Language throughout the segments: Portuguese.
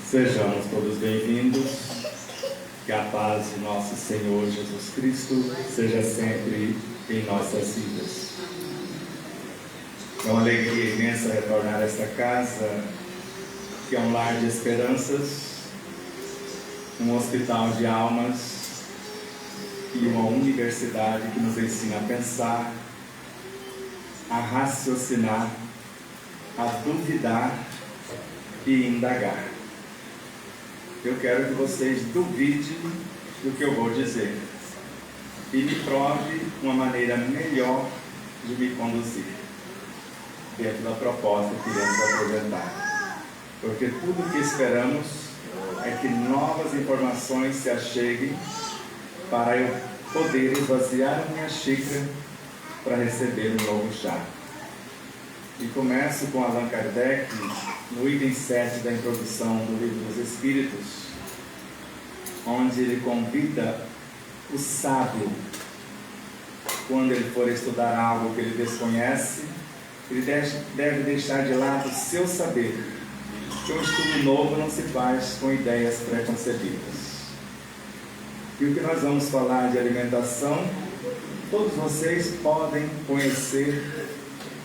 Sejamos todos bem-vindos, que a paz de nosso Senhor Jesus Cristo seja sempre em nossas vidas. É uma alegria imensa retornar a esta casa, que é um lar de esperanças, um hospital de almas e uma universidade que nos ensina a pensar, a raciocinar, a duvidar e indagar. Eu quero que vocês duvidem do que eu vou dizer e me prove uma maneira melhor de me conduzir dentro da proposta que iremos apresentar. Porque tudo o que esperamos é que novas informações se acheguem para eu poder esvaziar a minha xícara para receber um novo chá. E começo com Allan Kardec, no item 7 da introdução do Livro dos Espíritos, onde ele convida o sábio, quando ele for estudar algo que ele desconhece, ele deve deixar de lado o seu saber, que um estudo novo não se faz com ideias pré-concebidas. E o que nós vamos falar de alimentação, todos vocês podem conhecer,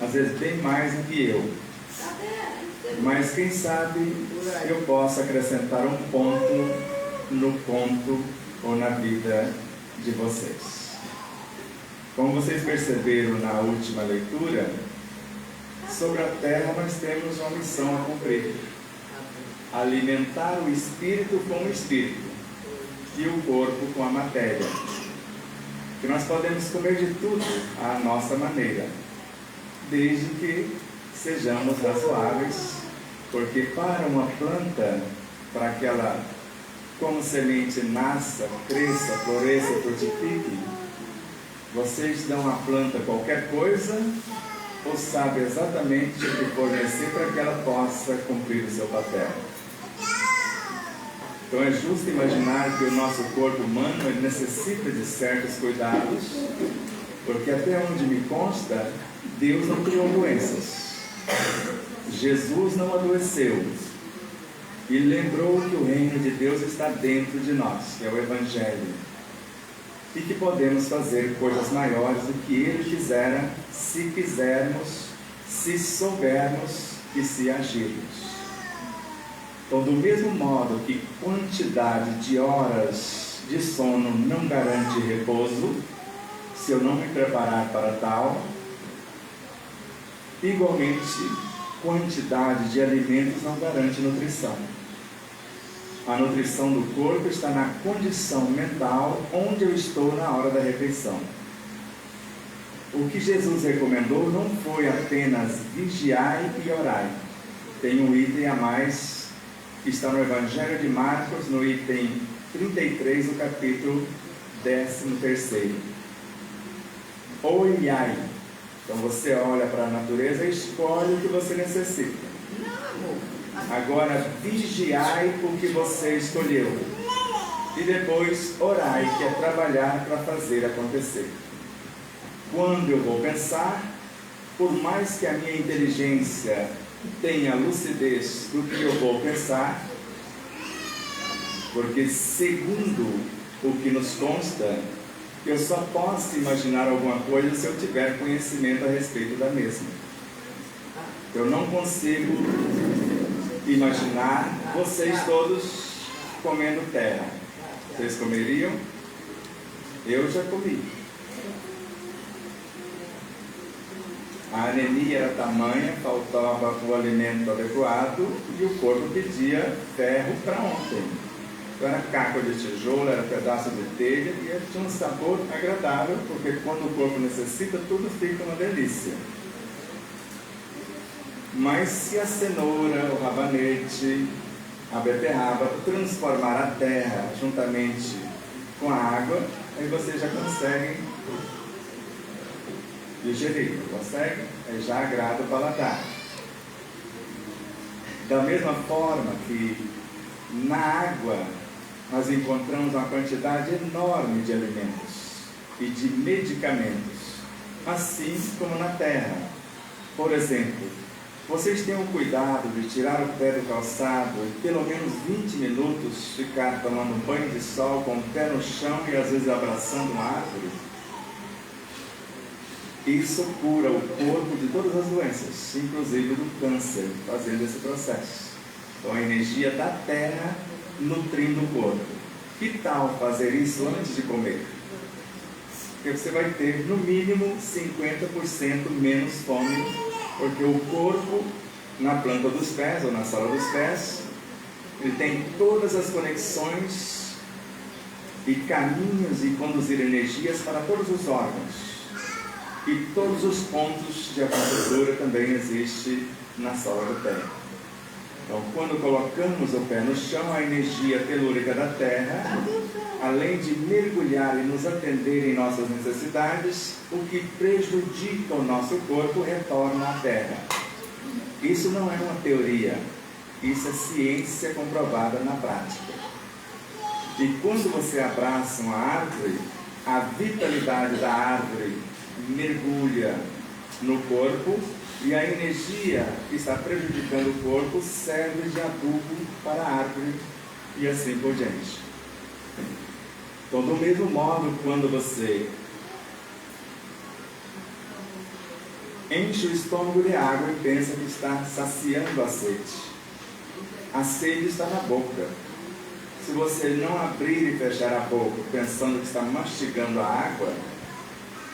às vezes bem mais do que eu, mas quem sabe eu possa acrescentar um ponto no conto ou na vida de vocês. Como vocês perceberam na última leitura, sobre a terra nós temos uma missão a cumprir: alimentar o espírito com o espírito e o corpo com a matéria. Que nós podemos comer de tudo à nossa maneira, desde que sejamos razoáveis, porque para uma planta, para que ela, como semente, nasça, cresça, floresça, frutifique, vocês dão à planta qualquer coisa ou sabem exatamente o que fornecer para que ela possa cumprir o seu papel? Então é justo imaginar que o nosso corpo humano ele necessita de certos cuidados, porque até onde me consta, Deus não criou doenças, Jesus não adoeceu, e lembrou que o reino de Deus está dentro de nós, que é o Evangelho, e que podemos fazer coisas maiores do que Ele fizera, se quisermos, se soubermos e se agirmos. Então, do mesmo modo que quantidade de horas de sono não garante repouso, se eu não me preparar para tal, igualmente, quantidade de alimentos não garante nutrição. A nutrição do corpo está na condição mental onde eu estou na hora da refeição. O que Jesus recomendou não foi apenas vigiai e orai. Tem um item a mais que está no Evangelho de Marcos, no item 33 do capítulo 13. Olhai. Então você olha para a natureza e escolhe o que você necessita. Agora vigiai o que você escolheu. E depois orai, que é trabalhar para fazer acontecer. Quando eu vou pensar, por mais que a minha inteligência tenha lucidez do que eu vou pensar, porque segundo o que nos consta, eu só posso imaginar alguma coisa se eu tiver conhecimento a respeito da mesma. Eu não consigo imaginar vocês todos comendo terra. Vocês comeriam? Eu já comi. A anemia era tamanha, faltava o alimento adequado e o corpo pedia ferro para ontem. Então era caco de tijolo, era pedaço de telha e tinha um sabor agradável, porque quando o corpo necessita, tudo fica uma delícia. Mas se a cenoura, o rabanete, a beterraba transformar a terra juntamente com a água, aí vocês já conseguem digerir, consegue? Aí já agrada o paladar. Da mesma forma que na água nós encontramos uma quantidade enorme de alimentos e de medicamentos, assim como na terra. Por exemplo, vocês tenham cuidado de tirar o pé do calçado e pelo menos 20 minutos ficar tomando banho de sol com o pé no chão e às vezes abraçando uma árvore. Isso cura o corpo de todas as doenças, inclusive do câncer, fazendo esse processo. Então a energia da terra nutrindo o corpo. Que tal fazer isso antes de comer? Porque você vai ter no mínimo 50% menos fome, porque o corpo, na planta dos pés ou na sola dos pés, ele tem todas as conexões e caminhos e conduzir energias para todos os órgãos. E todos os pontos de acupuntura também existem na sola do pé. Então, quando colocamos o pé no chão, a energia telúrica da terra, além de mergulhar e nos atender em nossas necessidades, o que prejudica o nosso corpo retorna à terra. Isso não é uma teoria, isso é ciência comprovada na prática. E quando você abraça uma árvore, a vitalidade da árvore mergulha no corpo e a energia que está prejudicando o corpo serve de adubo para a árvore e assim por diante. Então, do mesmo modo, quando você enche o estômago de água e pensa que está saciando a sede está na boca. Se você não abrir e fechar a boca pensando que está mastigando a água,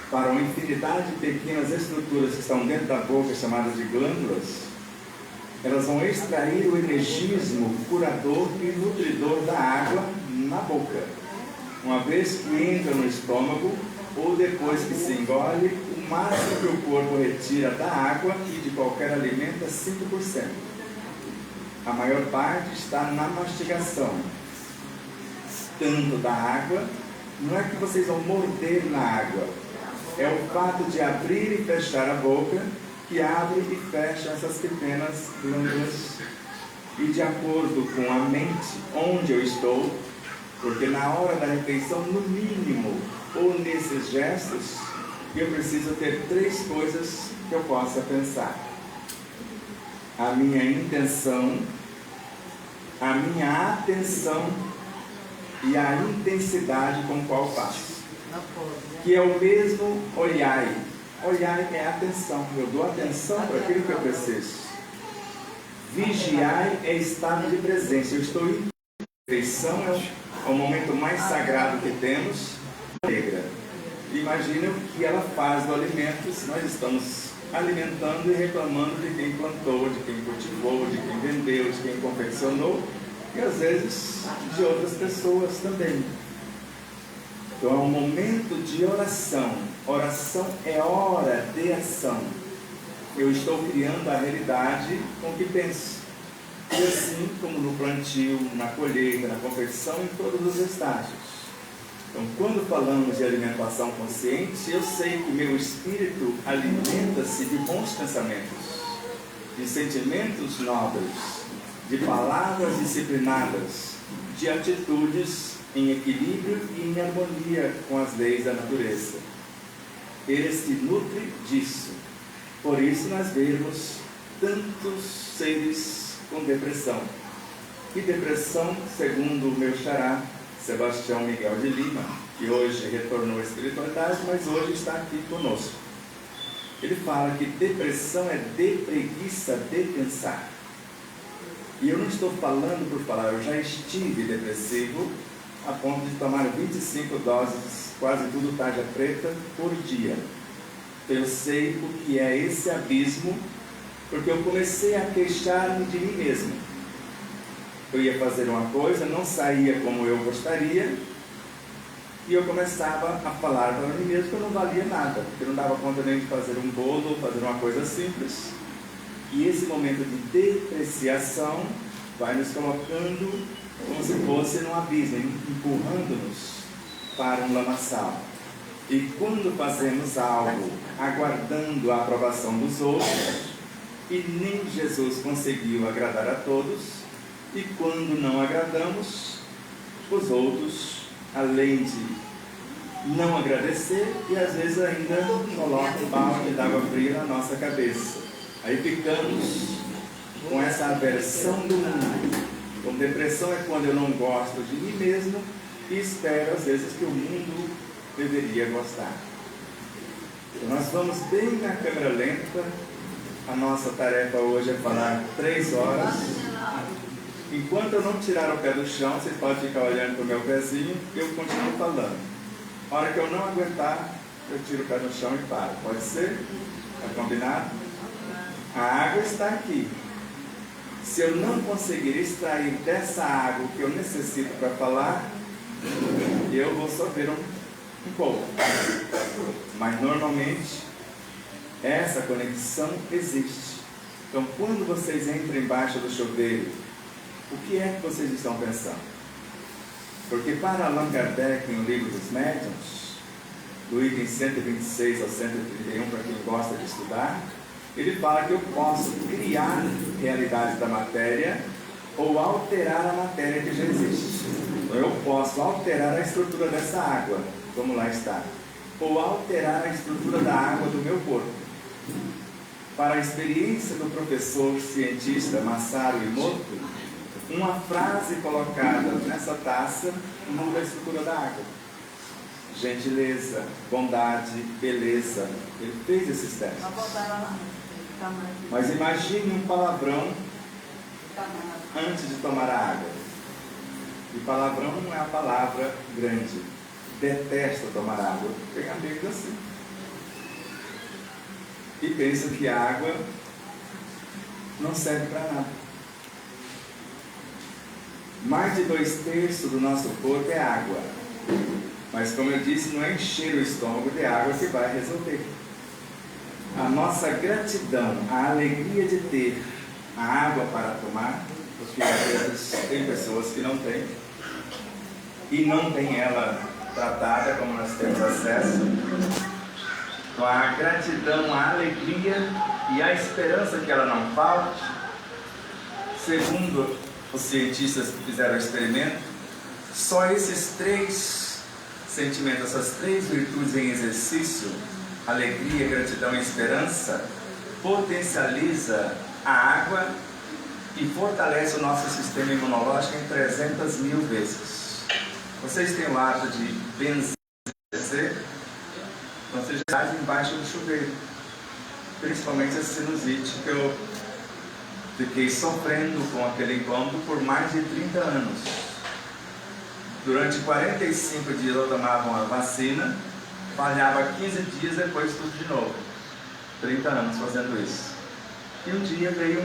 para uma infinidade de pequenas estruturas que estão dentro da boca, chamadas de glândulas, elas vão extrair o energismo curador e nutridor da água na boca. Uma vez que entra no estômago, ou depois que se engole, o máximo que o corpo retira da água e de qualquer alimento é 5%. A maior parte está na mastigação. Tanto da água, não é que vocês vão morder na água, é o fato de abrir e fechar a boca que abre e fecha essas pequenas glândulas. E de acordo com a mente onde eu estou, porque na hora da refeição, no mínimo, ou nesses gestos, eu preciso ter 3 coisas que eu possa pensar: a minha intenção, a minha atenção e a intensidade com qual faço. Que é o mesmo olhai. Olhai é atenção. Eu dou atenção para aquilo que eu preciso. Vigiai é estado de presença. Eu estou em refeição, é o momento mais sagrado que temos. Negra. Imagina o que ela faz do alimento se nós estamos alimentando e reclamando de quem plantou, de quem cultivou, de quem vendeu, de quem confeccionou e às vezes de outras pessoas também. Então é um momento de oração. Oração é hora de ação. Eu estou criando a realidade com o que penso. E assim como no plantio, na colheita, na confecção, em todos os estágios. Então, quando falamos de alimentação consciente, eu sei que o meu espírito alimenta-se de bons pensamentos, de sentimentos nobres, de palavras disciplinadas, de atitudes em equilíbrio e em harmonia com as leis da natureza. Ele se nutre disso. Por isso nós vemos tantos seres com depressão. E depressão, segundo o meu xará, Sebastião Miguel de Lima, que hoje retornou à espiritualidade, mas hoje está aqui conosco. Ele fala que depressão é de preguiça de pensar. E eu não estou falando por falar, eu já estive depressivo a ponto de tomar 25 doses, quase tudo tarja preta, por dia. Eu sei o que é esse abismo, porque eu comecei a queixar-me de mim mesmo. Eu ia fazer uma coisa, não saía como eu gostaria, e eu começava a falar para mim mesmo que eu não valia nada, que eu não dava conta nem de fazer um bolo, ou fazer uma coisa simples. E esse momento de depreciação vai nos colocando como se fosse num abismo, empurrando-nos para um lamaçal. E quando fazemos algo aguardando a aprovação dos outros, e nem Jesus conseguiu agradar a todos, e quando não agradamos, os outros, além de não agradecer, e às vezes ainda colocam um balde de água fria na nossa cabeça. Aí ficamos com essa aversão do mundo. Então, depressão é quando eu não gosto de mim mesmo e espero às vezes que o mundo deveria gostar. Então, nós vamos bem na câmera lenta. A nossa tarefa hoje é falar 3 horas. Enquanto eu não tirar o pé do chão, vocês podem ficar olhando para o meu pezinho e eu continuo falando. A hora que eu não aguentar, eu tiro o pé do chão e paro. Pode ser? Está combinado? A água está aqui. Se eu não conseguir extrair dessa água o que eu necessito para falar, eu vou sofrer um pouco. Mas normalmente essa conexão existe. Então, quando vocês entram embaixo do chuveiro, o que é que vocês estão pensando? Porque para Allan Kardec, em O Livro dos Médiuns, do item 126 ao 131, para quem gosta de estudar, ele fala que eu posso criar realidades da matéria ou alterar a matéria que já existe. Eu posso alterar a estrutura dessa água, como lá está, ou alterar a estrutura da água do meu corpo. Para a experiência do professor cientista Masaru Emoto, uma frase colocada nessa taça muda a estrutura da água. Gentileza, bondade, beleza. Ele fez esses testes. Mas imagine um palavrão antes de tomar a água. E palavrão não é a palavra grande. Detesto tomar água. Tem amigos assim. E pensa que a água não serve para nada. Mais de 2/3 do nosso corpo é água. Mas como eu disse, não é encher o estômago de água que vai resolver. A nossa gratidão, a alegria de ter a água para tomar, porque às vezes tem pessoas que não têm, e não tem ela tratada como nós temos acesso. Então a gratidão, a alegria e a esperança que ela não falte, segundo os cientistas que fizeram o experimento, só esses 3 sentimentos, essas 3 virtudes em exercício, alegria, gratidão e esperança, potencializa a água e fortalece o nosso sistema imunológico em 300.000 vezes. Vocês têm o hábito de benzer? Então vocês já estão embaixo do chuveiro, principalmente a sinusite, que eu fiquei sofrendo com aquele incômodo por mais de 30 anos. Durante 45 dias eu tomava uma vacina, falhava 15 dias, depois tudo de novo. 30 anos fazendo isso. E um dia veio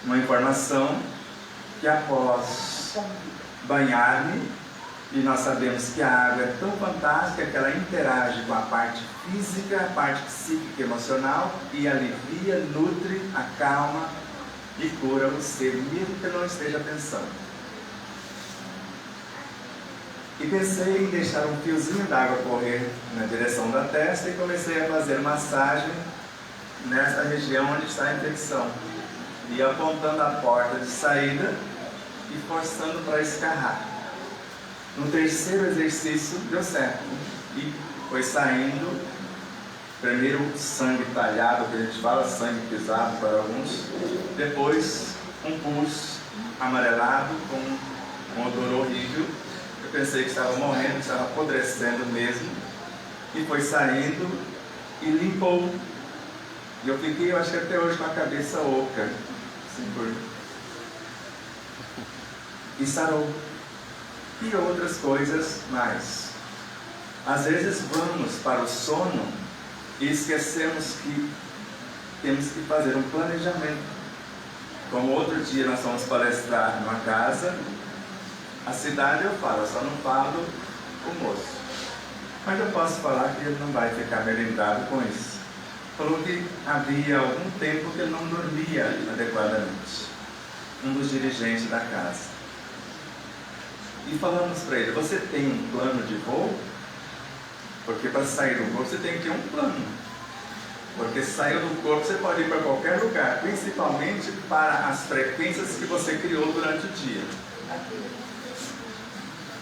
uma informação que após banhar-me, e nós sabemos que a água é tão fantástica que ela interage com a parte física, a parte psíquica e emocional, e alivia, nutre, acalma e cura o ser, mesmo que não esteja pensando. E pensei em deixar um fiozinho d'água correr na direção da testa e comecei a fazer massagem nessa região onde está a infecção. E apontando a porta de saída e forçando para escarrar. No 3º exercício deu certo. E foi saindo, primeiro sangue talhado, que a gente fala, sangue pisado para alguns. Depois um pulso amarelado com um odor horrível. Eu pensei que estava morrendo, que estava apodrecendo mesmo. E foi saindo e limpou. E eu fiquei, eu acho que até hoje, com a cabeça oca. Assim, e sarou. E outras coisas mais. Às vezes vamos para o sono e esquecemos que temos que fazer um planejamento. Como outro dia nós fomos palestrar numa casa, a cidade eu falo, eu só não falo o moço. Mas eu posso falar que ele não vai ficar melindrado com isso. Falou que havia algum tempo que ele não dormia adequadamente. Um dos dirigentes da casa. E falamos para ele, você tem um plano de voo? Porque para sair do corpo você tem que ter um plano. Porque saiu do corpo você pode ir para qualquer lugar, principalmente para as frequências que você criou durante o dia.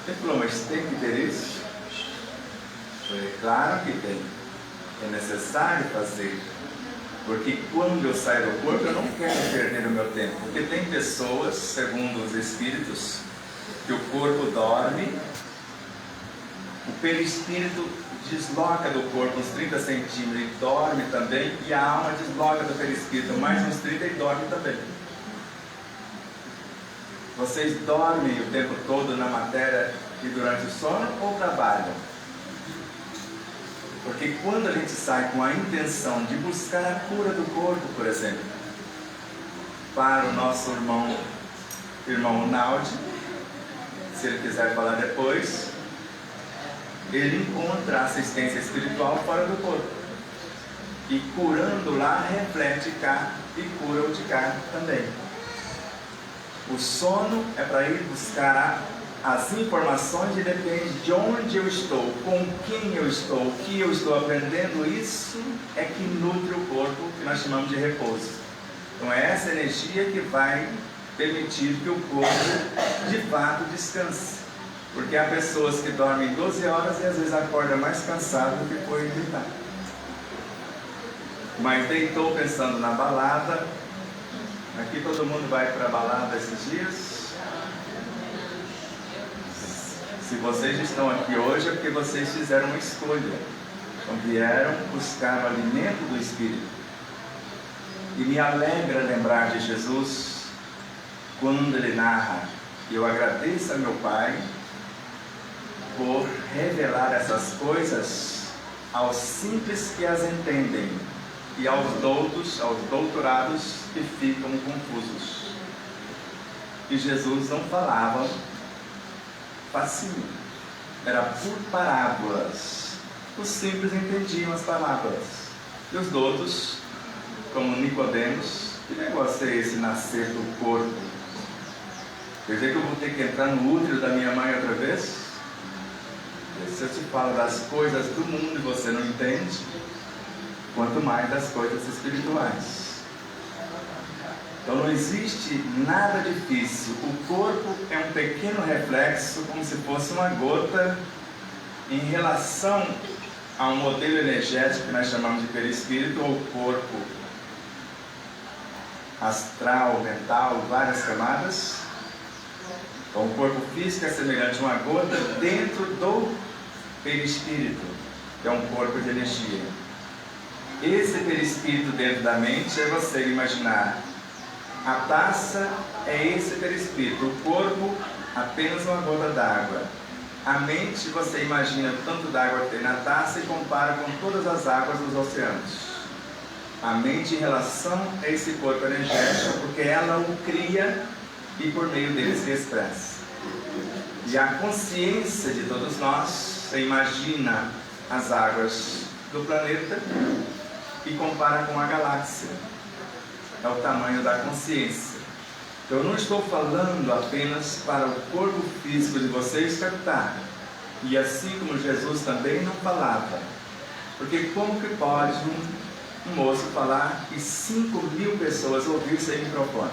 Ele falou, mas tem que ter isso? Eu falei, claro que tem. É necessário fazer. Porque quando eu saio do corpo, eu não quero perder o meu tempo. Porque tem pessoas, segundo os espíritos, que o corpo dorme, o perispírito desloca do corpo uns 30 centímetros e dorme também, e a alma desloca do perispírito mais uns 30 e dorme também. Vocês dormem o tempo todo na matéria e durante o sono ou trabalham? Porque quando a gente sai com a intenção de buscar a cura do corpo, por exemplo, para o nosso irmão Naldi, se ele quiser falar depois, ele encontra assistência espiritual fora do corpo. E curando lá, reflete cá e cura o de cá também. O sono é para ir buscar as informações e depende de onde eu estou, com quem eu estou, o que eu estou aprendendo. Isso é que nutre o corpo, que nós chamamos de repouso. Então é essa energia que vai permitir que o corpo de fato descanse. Porque há pessoas que dormem 12 horas e às vezes acordam mais cansado do que foi deitar. Mas deitou pensando na balada. Aqui todo mundo vai para a balada esses dias. Se vocês estão aqui hoje é porque vocês fizeram uma escolha. Então vieram buscar o alimento do Espírito. E me alegra lembrar de Jesus quando ele narra: eu agradeço a meu Pai por revelar essas coisas aos simples que as entendem e aos doutos, aos doutorados que ficam confusos. E Jesus não falava facinho, era por parábolas. Os simples entendiam as parábolas. E os doutos, como Nicodemos: que negócio é esse nascer do corpo? Quer dizer que eu vou ter que entrar no útero da minha mãe outra vez? Se eu te falo das coisas do mundo e você não entende, quanto mais das coisas espirituais. Então não existe nada difícil. O corpo é um pequeno reflexo, como se fosse uma gota, em relação a um modelo energético que nós chamamos de perispírito, ou corpo astral, mental, várias camadas. Então o corpo físico é semelhante a uma gota dentro do perispírito, que é um corpo de energia. Esse perispírito dentro da mente é você imaginar: a taça é esse perispírito, o corpo apenas uma gota d'água. A mente, você imagina o tanto d'água que tem na taça e compara com todas as águas dos oceanos. A mente em relação a esse corpo energético, porque ela o cria e por meio dele se expressa. E a consciência de todos nós, você imagina as águas do planeta e compara com a galáxia. É o tamanho da consciência. Eu não estou falando apenas para o corpo físico de vocês captar. E assim como Jesus também não falava. Porque como que pode um moço falar e 5.000 pessoas ouvir sem microfone?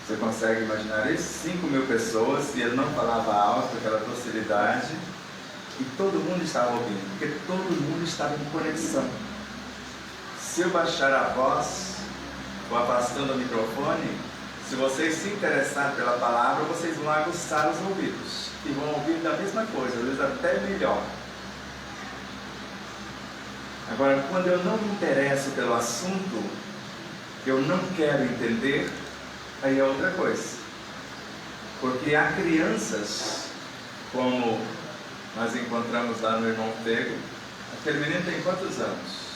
Você consegue imaginar isso? 5.000 pessoas, e ele não falava alto, com aquela docilidade, e todo mundo estava ouvindo, porque todo mundo estava em conexão. Se eu baixar a voz, ou afastando o microfone, se vocês se interessarem pela palavra, vocês vão aguçar os ouvidos, e vão ouvir da mesma coisa, às vezes até melhor. Agora, quando eu não me interesso pelo assunto, eu não quero entender, aí é outra coisa. Porque há crianças, como nós encontramos lá no irmão Tego. Aquele menino tem quantos anos?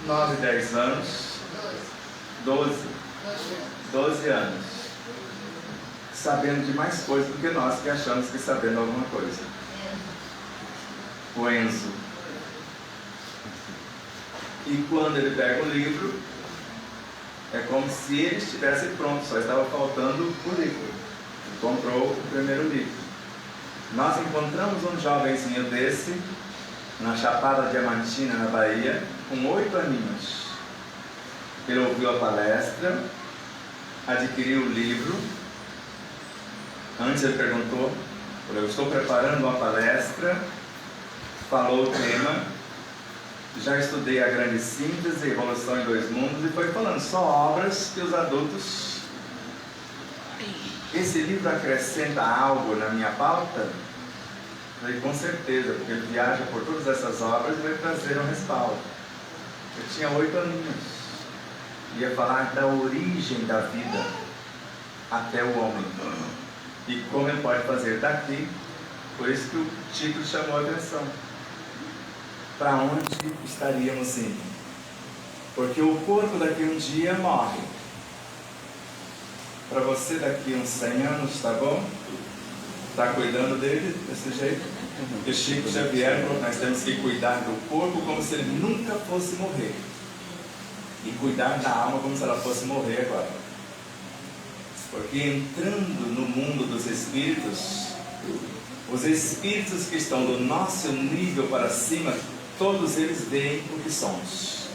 9, 10 anos? 12 anos. Sabendo de mais coisas do que nós que achamos que sabendo alguma coisa. O Enzo. E quando ele pega o livro, é como se ele estivesse pronto, só estava faltando o livro. Comprou o primeiro livro. Nós encontramos um jovenzinho desse na Chapada Diamantina, na Bahia, com 8 aninhos. Ele ouviu a palestra, adquiriu o livro. Antes ele perguntou: eu estou preparando uma palestra falou o tema, já estudei a grande síntese, Evolução em Dois Mundos, e foi falando só obras que os adultos... Esse livro acrescenta algo na minha pauta? Falei, com certeza, porque ele viaja por todas essas obras e vai trazer um respaldo. Eu tinha 8 aninhos, ia falar da origem da vida até o homem, e como ele pode fazer daqui. Por isso que o título chamou a atenção. Para onde estaríamos indo? Porque o corpo daqui um dia morre. Para você daqui uns 100 anos, tá bom? Está cuidando dele desse jeito? Porque Chico Xavier falou, nós temos que cuidar do corpo como se ele nunca fosse morrer. E cuidar da alma como se ela fosse morrer agora. Porque entrando no mundo dos espíritos, os espíritos que estão do nosso nível para cima, todos eles veem o que somos.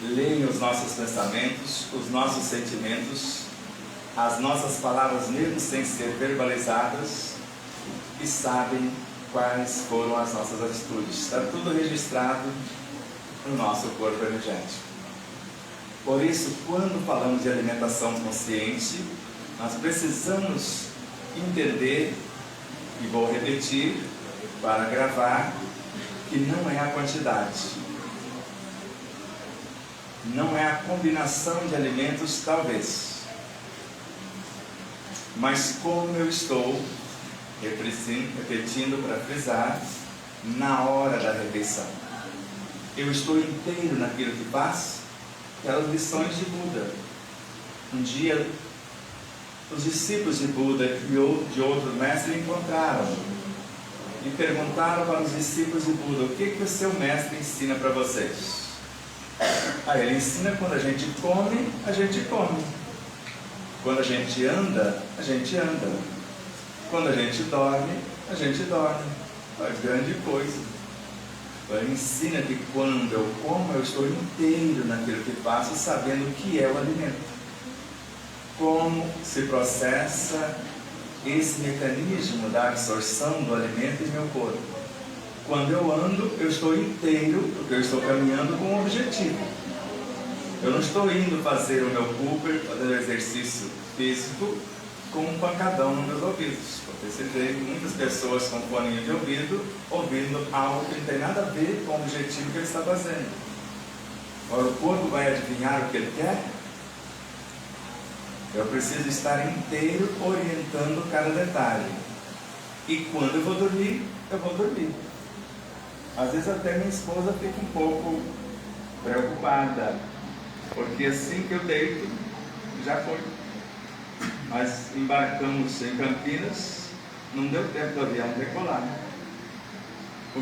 Leem os nossos pensamentos, os nossos sentimentos, as nossas palavras mesmo sem ser verbalizadas, e sabem quais foram as nossas atitudes. Está tudo registrado no nosso corpo energético. Por isso, quando falamos de alimentação consciente, nós precisamos entender, e vou repetir para gravar, que não é a quantidade, não é a combinação de alimentos, talvez, mas como eu estou repetindo para frisar, na hora da refeição, eu estou inteiro naquilo que faço. Aquelas lições de Buda. Um dia, os discípulos de Buda e de outro mestre encontraram e perguntaram para os discípulos de Buda: o que o seu mestre ensina para vocês? Aí ele ensina: quando a gente come, a gente come. Quando a gente anda, a gente anda. Quando a gente dorme, a gente dorme. Faz grande coisa. Ele ensina que quando eu como, eu estou inteiro naquilo que faço, sabendo o que é o alimento. Como se processa esse mecanismo da absorção do alimento em meu corpo. Quando eu ando, eu estou inteiro, porque eu estou caminhando com um objetivo. Eu não estou indo fazer o meu Cooper, fazer o exercício físico com um pancadão nos meus ouvidos. Você vê muitas pessoas com foninho de ouvido, ouvindo algo que não tem nada a ver com o objetivo que ele está fazendo. Agora o corpo vai adivinhar o que ele quer? Eu preciso estar inteiro orientando cada detalhe. E quando eu vou dormir, eu vou dormir. Às vezes até minha esposa fica um pouco preocupada, porque assim que eu deito, já foi. Mas embarcamos em Campinas, não deu tempo do avião decolar. O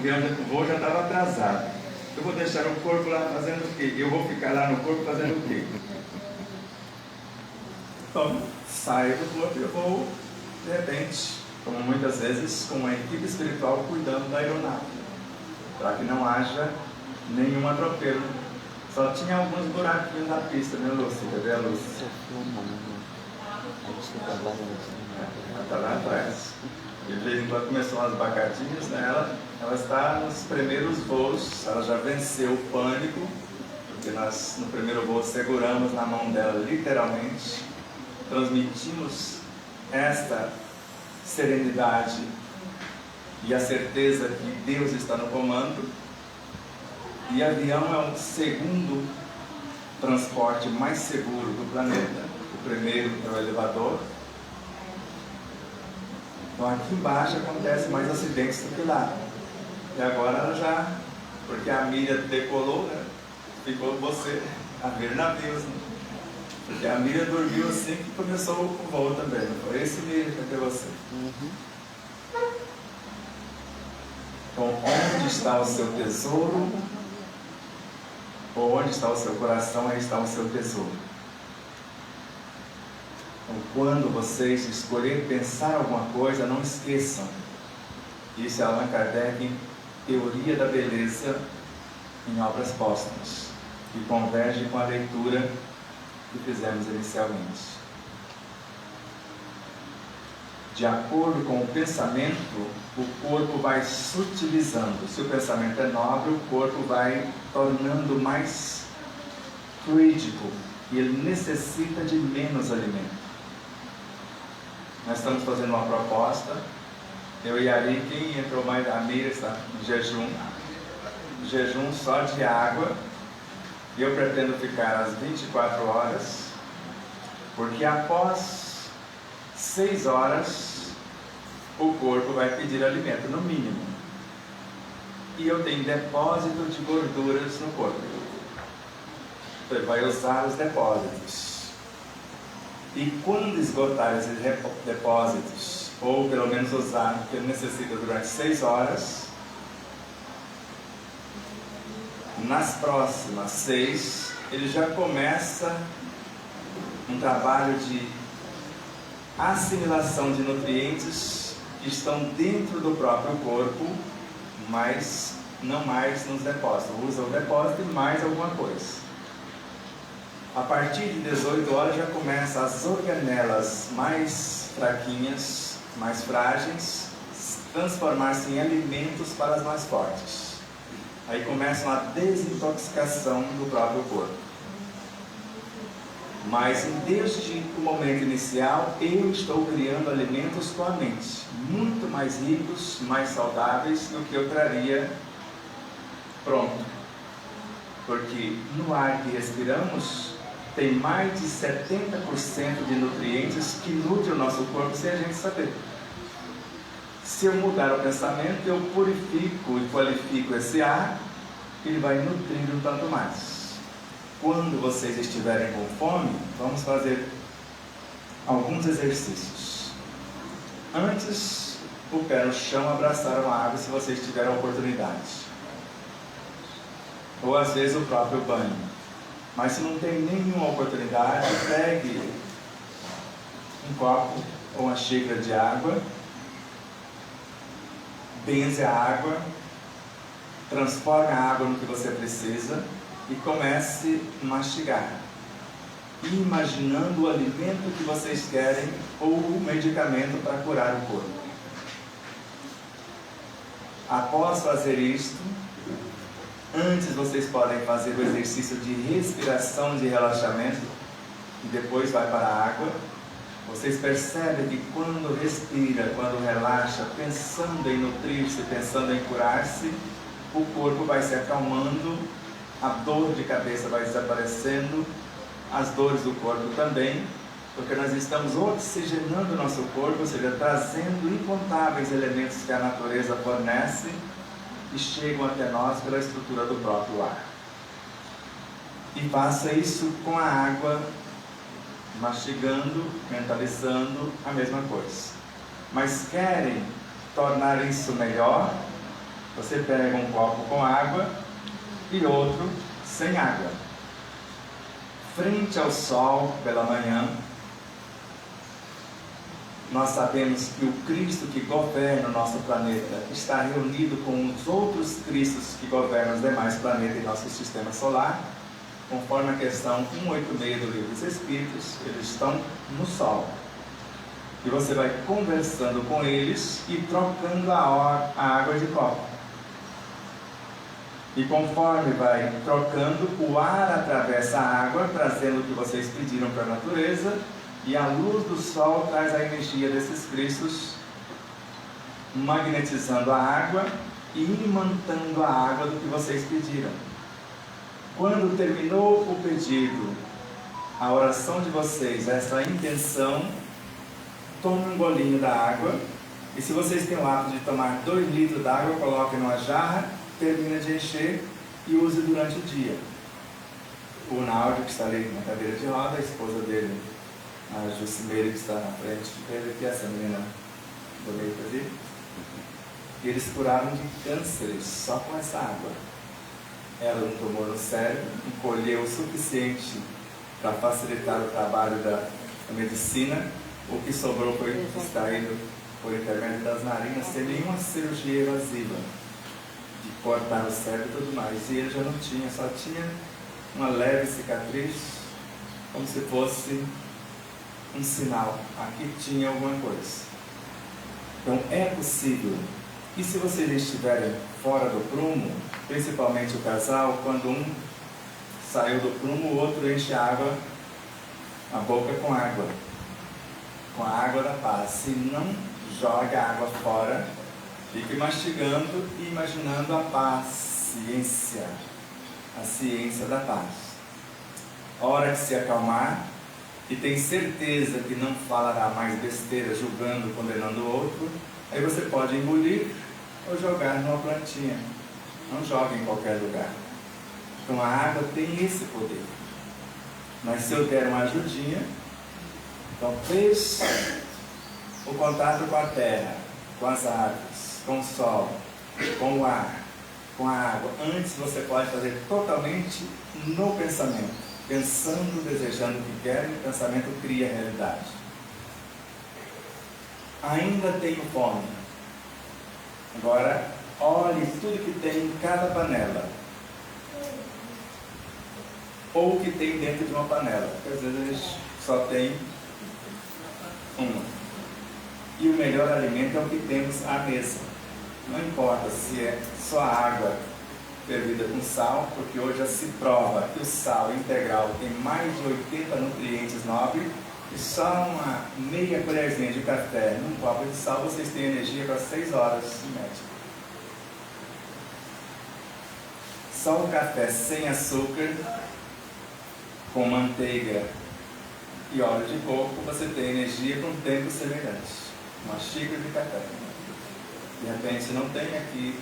voo já estava atrasado. Eu vou deixar o corpo lá fazendo o quê? Eu vou ficar lá no corpo fazendo o quê? Então, saio do corpo e eu vou, de repente, como muitas vezes, com uma equipe espiritual cuidando da aeronave, para que não haja nenhum atropelo. Só tinha alguns buraquinhos na pista, né, Lúcia? Cadê a Lúcia? Ela está lá atrás. De vez em quando começam as bacadinhas, né? Ela está nos primeiros voos, ela já venceu o pânico, porque nós no primeiro voo seguramos na mão dela literalmente, transmitimos esta serenidade e a certeza que Deus está no comando. E avião é o segundo transporte mais seguro do planeta. O primeiro é o elevador. Então aqui embaixo acontece mais acidentes do que lá. E agora ela já, porque a milha decolou, né? Ficou você a ver navios, né? Porque a milha dormiu assim que começou o voo também. Não foi esse milha, cadê você? Então onde está o seu tesouro? Ou onde está o seu coração, aí está o seu tesouro. Então, quando vocês escolherem pensar alguma coisa, não esqueçam. Isso é Allan Kardec em Teoria da Beleza em Obras Póstumas, que converge com a leitura que fizemos inicialmente. de acordo com o pensamento, o corpo vai sutilizando. Se o pensamento é nobre, o corpo vai tornando mais fluídico e ele necessita de menos alimento. Nós estamos fazendo uma proposta. Eu e a Ari, quem entrou mais a Mira está em jejum só de água. E eu pretendo ficar às 24 horas, porque após 6 horas o corpo vai pedir alimento, no mínimo. E eu tenho depósito de gorduras no corpo. Então ele vai usar os depósitos. E quando esgotar esses depósitos, ou pelo menos usar o que ele necessita durante 6 horas, nas próximas 6, ele já começa um trabalho de assimilação de nutrientes que estão dentro do próprio corpo, mas não mais nos depósitos. Usa o depósito e mais alguma coisa. A partir de 18 horas já começam as organelas mais fraquinhas, mais frágeis, transformar-se em alimentos para as mais fortes. Aí começa uma desintoxicação do próprio corpo. Mas desde o momento inicial, eu estou criando alimentos com a mente, muito mais ricos, mais saudáveis do que eu traria pronto. Porque no ar que respiramos, tem mais de 70% de nutrientes que nutrem o nosso corpo sem a gente saber. Se eu mudar o pensamento, eu purifico e qualifico esse ar, ele vai nutrir um tanto mais. Quando vocês estiverem com fome, vamos fazer alguns exercícios. Antes, o pé no chão, abraçar uma água se vocês tiverem a oportunidade. Ou às vezes o próprio banho. Mas se não tem nenhuma oportunidade, pegue um copo ou uma xícara de água, benze a água, transforme a água no que você precisa e comece a mastigar, imaginando o alimento que vocês querem ou o medicamento para curar o corpo. Após fazer isto, antes vocês podem fazer o exercício de respiração, de relaxamento, e depois vai para a água. Vocês percebem que quando respira, quando relaxa, pensando em nutrir-se, pensando em curar-se, o corpo vai se acalmando, a dor de cabeça vai desaparecendo, as dores do corpo também, porque nós estamos oxigenando o nosso corpo, ou seja, trazendo incontáveis elementos que a natureza fornece e chegam até nós pela estrutura do próprio ar. E faça isso com a água, mastigando, mentalizando a mesma coisa. Mas querem tornar isso melhor? Você pega um copo com água e outro sem água. Frente ao sol pela manhã, nós sabemos que o Cristo que governa o nosso planeta está reunido com os outros Cristos que governam os demais planetas em nosso sistema solar. Conforme a questão 186 do Livro dos Espíritos, eles estão no Sol. E você vai conversando com eles e trocando a água de copo. E conforme vai trocando, o ar atravessa a água, trazendo o que vocês pediram para a natureza, e a luz do Sol traz a energia desses Cristos, magnetizando a água e imantando a água do que vocês pediram. Quando terminou o pedido, a oração de vocês, essa intenção, tome um golinho da água, e se vocês têm o hábito de tomar 2 litros d'água, coloquem numa jarra, termina de encher e use durante o dia. O Náudio, que está ali na cadeira de roda, a esposa dele, a Jucimeira, que está na frente, teve aqui essa menina bonita ali, e eles curaram de cânceres só com essa água. Ela um tumor no cérebro, encolheu o suficiente para facilitar o trabalho da medicina. O que sobrou foi extraído por intermédio das narinas, sem nenhuma cirurgia evasiva de cortar o cérebro e tudo mais. E ele já não tinha, só tinha uma leve cicatriz, como se fosse um sinal. Aqui tinha alguma coisa. Então é possível. E se vocês estiverem fora do prumo, principalmente o casal, quando um saiu do prumo, o outro enche a boca com a água da paz. Se não joga a água fora, fique mastigando e imaginando a paciência, a ciência da paz. A hora de se acalmar, e tem certeza que não falará mais besteira, julgando, condenando o outro, aí você pode engolir ou jogar numa plantinha. Não joga em qualquer lugar. Então a água tem esse poder. Mas se eu der uma ajudinha, então fez o contato com a terra, com as árvores, com o sol, com o ar, com a água. Antes você pode fazer totalmente no pensamento. Pensando, desejando o que quer, e o pensamento cria a realidade. Ainda tenho fome. Agora, olhe tudo que tem em cada panela. Ou o que tem dentro de uma panela. Porque às vezes a gente só tem uma. E o melhor alimento é o que temos à mesa. Não importa se é só água fervida com sal, porque hoje já se prova que o sal integral tem mais de 80 nutrientes nobres, e só uma meia colherzinha de café num copo de sal, vocês têm energia para 6 horas de média. Só o café sem açúcar, com manteiga e óleo de coco, você tem energia para um tempo semelhante. Uma xícara de café. De repente não tem aqui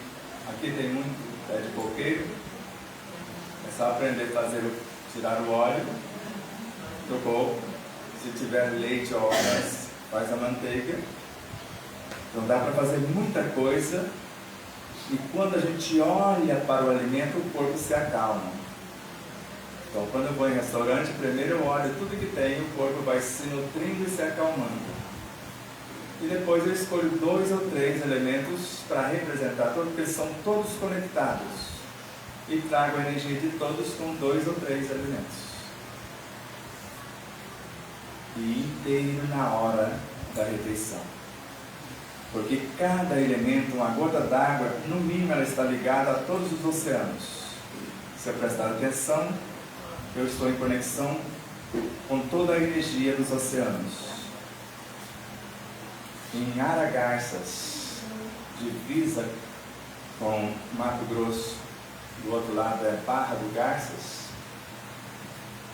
tem muito pé de coqueiro, é só aprender a tirar o óleo do coco. Se tiver leite ou óleo, faz a manteiga. Então dá para fazer muita coisa, e quando a gente olha para o alimento, o corpo se acalma. Então quando eu vou em restaurante, primeiro eu olho tudo que tem, o corpo vai se nutrindo e se acalmando. E depois eu escolho 2 ou 3 elementos para representar todos, porque eles são todos conectados. E trago a energia de todos com 2 ou 3 elementos. E inteiro na hora da refeição. Porque cada elemento, uma gota d'água, no mínimo ela está ligada a todos os oceanos. Se eu prestar atenção, eu estou em conexão com toda a energia dos oceanos. Em Aragarças, divisa com Mato Grosso, do outro lado é Barra do Garças,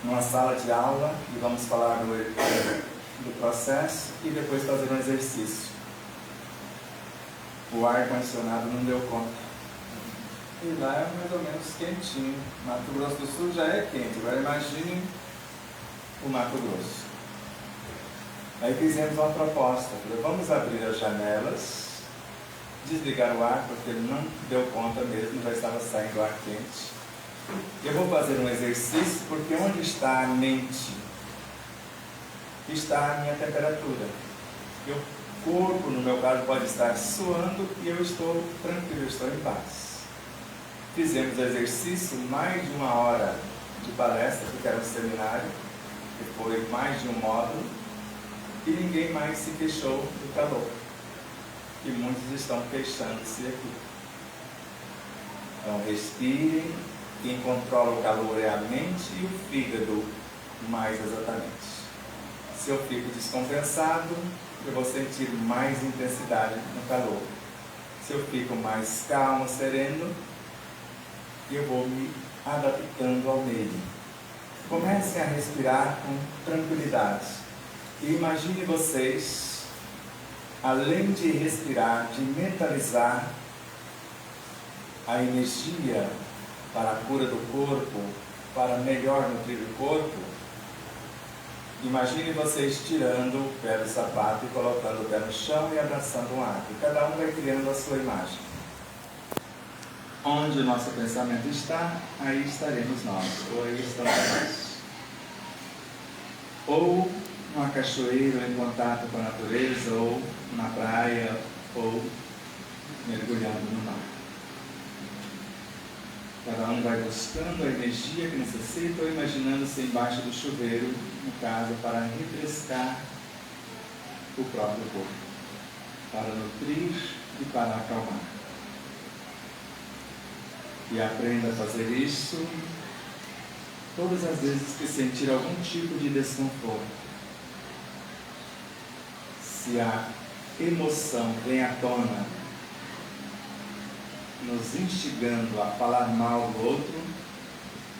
numa sala de aula, e vamos falar do processo e depois fazer um exercício. O ar-condicionado não deu conta. E lá é mais ou menos quentinho. Mato Grosso do Sul já é quente, agora imagine o Mato Grosso. Aí fizemos uma proposta, vamos abrir as janelas, desligar o ar, porque ele não deu conta mesmo, já estava saindo ar quente. Eu vou fazer um exercício, porque onde está a mente, está a minha temperatura. E o corpo, no meu caso, pode estar suando e eu estou tranquilo, eu estou em paz. Fizemos o exercício, mais de 1 hora de palestra, porque era um seminário, que foi mais de um módulo, e ninguém mais se queixou do calor. E muitos estão queixando-se aqui. Então respirem. Quem controla o calor é a mente e o fígado, mais exatamente. Se eu fico descompensado, eu vou sentir mais intensidade no calor. Se eu fico mais calmo, sereno, eu vou me adaptando ao meio. Comecem a respirar com tranquilidade. E imagine vocês, além de respirar, de mentalizar a energia para a cura do corpo, para melhor nutrir o corpo. Imagine vocês tirando o pé do sapato e colocando o pé no chão e abraçando um arco. Cada um vai criando a sua imagem. Onde o nosso pensamento está, aí estaremos nós, ou aí estamos nós. Ou numa cachoeira, em contato com a natureza, ou na praia, ou mergulhando no mar. Cada um vai buscando a energia que necessita, ou imaginando-se embaixo do chuveiro, no caso, para refrescar o próprio corpo. para nutrir e para acalmar. E aprenda a fazer isso todas as vezes que sentir algum tipo de desconforto. Se a emoção vem à tona, nos instigando a falar mal do outro,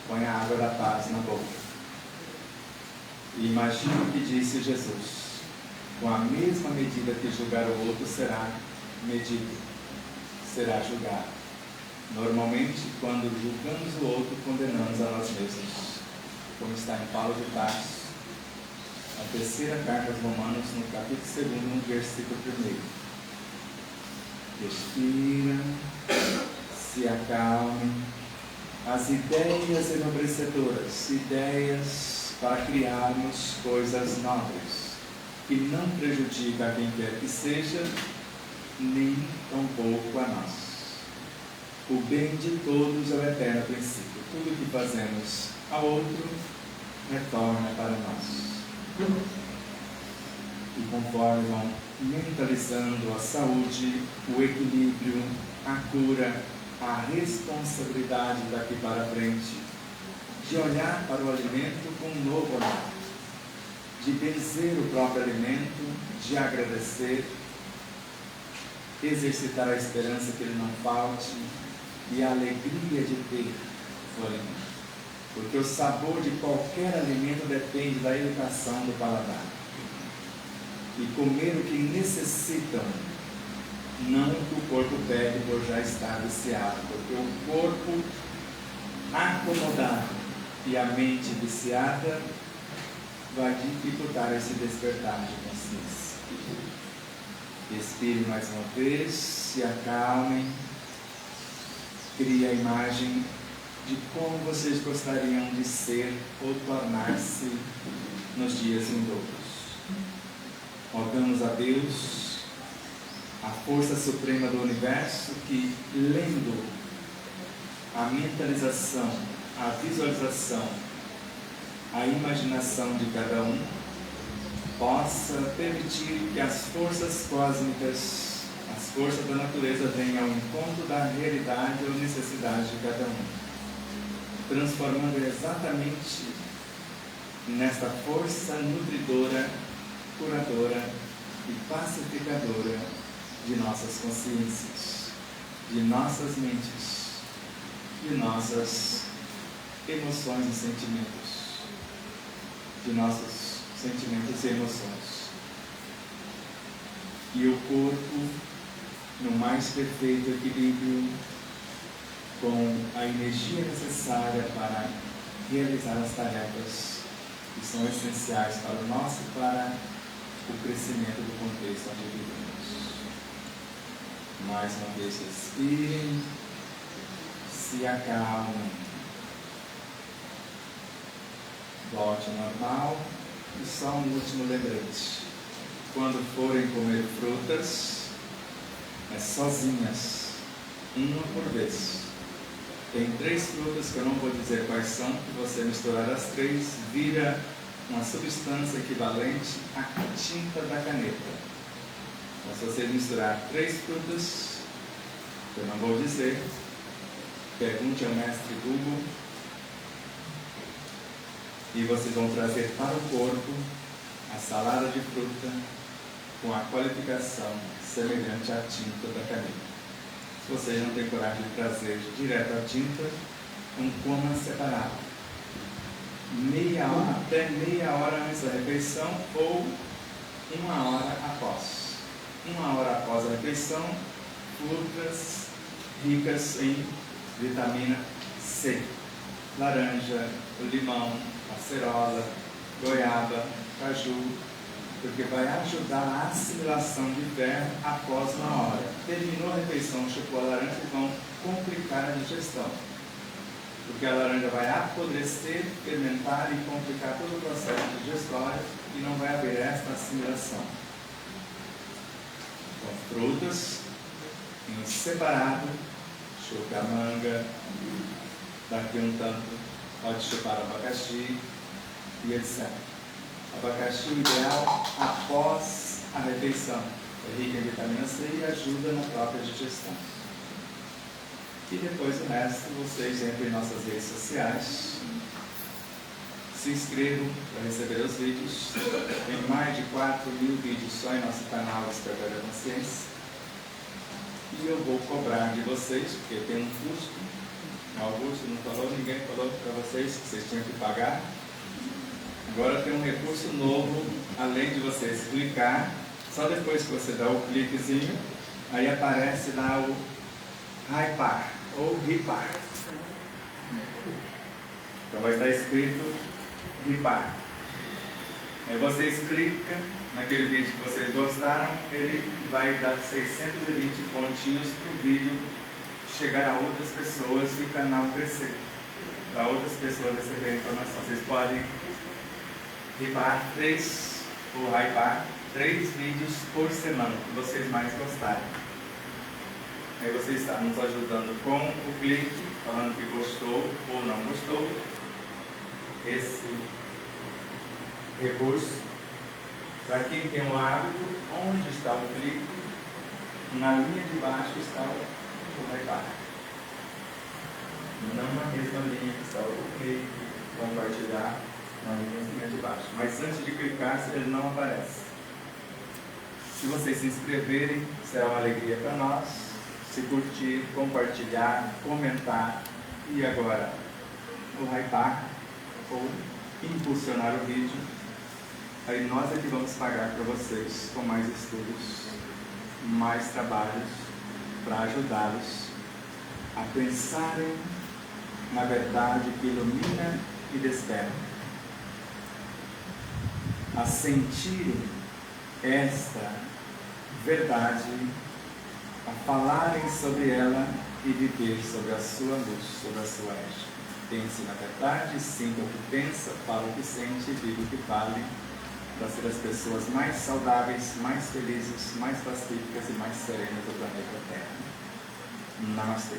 põe a água da paz na boca. E imagine o que disse Jesus: com a mesma medida que julgar o outro será medido, será julgado. Normalmente, quando julgamos o outro, condenamos a nós mesmos, como está em Paulo de Tarso, a terceira carta aos Romanos, no capítulo 2, no versículo 1. Respira, se acalme. As ideias enobrecedoras, ideias para criarmos coisas nobres, que não prejudica a quem quer que seja, nem tampouco a nós. O bem de todos é o eterno princípio. Tudo que fazemos ao outro retorna para nós. E conforme vão mentalizando a saúde, o equilíbrio, a cura, a responsabilidade daqui para frente, de olhar para o alimento com um novo olhar, de benzer o próprio alimento, de agradecer, exercitar a esperança que ele não falte e a alegria de ter o alimento. Porque o sabor de qualquer alimento depende da educação do paladar. E comer o que necessitam, não o que o corpo pede por já estar viciado. Porque o corpo acomodado e a mente viciada vai dificultar esse despertar de consciência. Respire mais uma vez, se acalmem, crie a imagem de como vocês gostariam de ser ou tornar-se nos dias vindouros. Rogamos a Deus, a força suprema do universo, que lendo a mentalização, a visualização, a imaginação de cada um, possa permitir que as forças cósmicas, as forças da natureza venham ao encontro da realidade ou necessidade de cada um, transformando exatamente nesta força nutridora, curadora e pacificadora de nossas consciências, de nossas mentes, de nossas emoções e sentimentos, de nossos sentimentos e emoções. E o corpo no mais perfeito equilíbrio, com a energia necessária para realizar as tarefas que são essenciais para o nosso e para o crescimento do contexto onde vivemos. Mais uma vez respirem, se acalmem, volte ao normal. E só um último lembrete: quando forem comer frutas, sozinhas, uma por vez. Tem 3 frutas que eu não vou dizer quais são, que você misturar as 3 vira uma substância equivalente à tinta da caneta. Então, se você misturar 3 frutas, eu não vou dizer, pergunte ao mestre Google, e vocês vão trazer para o corpo a salada de fruta com a qualificação semelhante à tinta da caneta. Se vocês não têm coragem de trazer direto a tinta, coma separado. Até meia hora antes da refeição ou 1 hora após. 1 hora após a refeição, frutas ricas em vitamina C. Laranja, limão, acerola, goiaba, caju, porque vai ajudar a assimilação de ferro após 1 hora. Terminou a refeição, chupou a laranja, e vão complicar a digestão. Porque a laranja vai apodrecer, fermentar e complicar todo o processo digestório e não vai haver esta assimilação. Então, frutas em separado, chupa a manga, daqui um tanto, pode chupar abacaxi e etc. Abacaxi, o ideal após a refeição. é rica em vitamina C e ajuda na própria digestão. E depois o resto, vocês entrem em nossas redes sociais, se inscrevam para receber os vídeos. Tem mais de 4.000 vídeos só em nosso canal Despertar da Consciência. E eu vou cobrar de vocês, porque tem um custo. Augusto não falou, ninguém falou para vocês que vocês tinham que pagar. Agora tem um recurso novo, além de vocês clicar, só depois que você dá o cliquezinho, aí aparece lá o Hypar ou Ripar. Então vai estar escrito Ripar. Aí vocês clicam naquele vídeo que vocês gostaram, ele vai dar 620 pontinhos para o vídeo chegar a outras pessoas e o canal crescer, para outras pessoas receberem informação. Vocês podem hypar 3 vídeos por semana, que vocês mais gostarem. Aí você está nos ajudando com o clique, falando que gostou ou não gostou. Esse recurso, para quem tem um hábito, onde está o clique? Na linha de baixo está o hypar. Não na mesma linha que está o clique, compartilhar na linha de baixo. Mas antes de clicar, ele não aparece. Se vocês se inscreverem, será uma alegria para nós. Se curtir, compartilhar, comentar e agora o hypar ou impulsionar o vídeo, aí nós é que vamos pagar para vocês com mais estudos, mais trabalhos para ajudá-los a pensarem na verdade que ilumina e desperta, a sentirem esta verdade, a falarem sobre ela e viver sobre a sua luz, sobre a sua égide. Pense na verdade, sinta o que pensa, fala o que sente, vive o que vale, para ser as pessoas mais saudáveis, mais felizes, mais pacíficas e mais serenas do planeta Terra. Namastê.